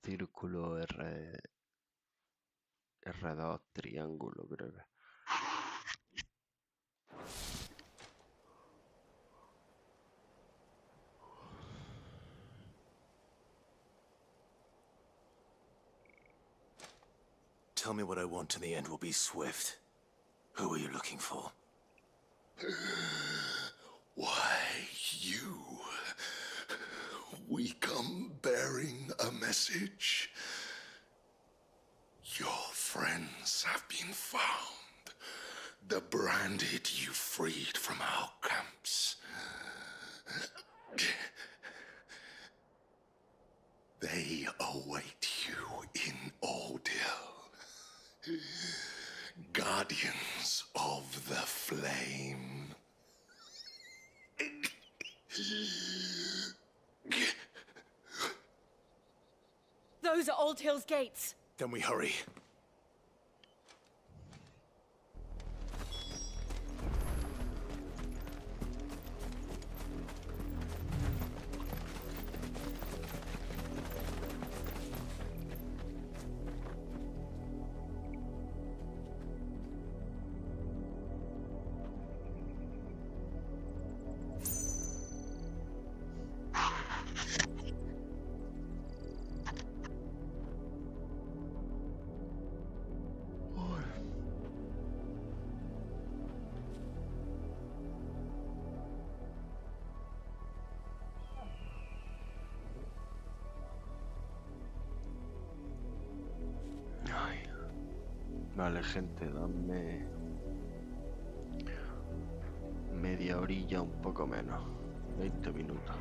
círculo R2 triángulo, creo que. Tell me what I want and the end will be swift. Who are you looking for? Why, you. We come bearing a message. Your friends have been found. The branded you freed from our camps. They await you in Ordeal. Guardians of the Flame. Those are Old Hill's gates. Then we hurry. Vale, gente, dame media horilla, un poco menos, 20 minutos.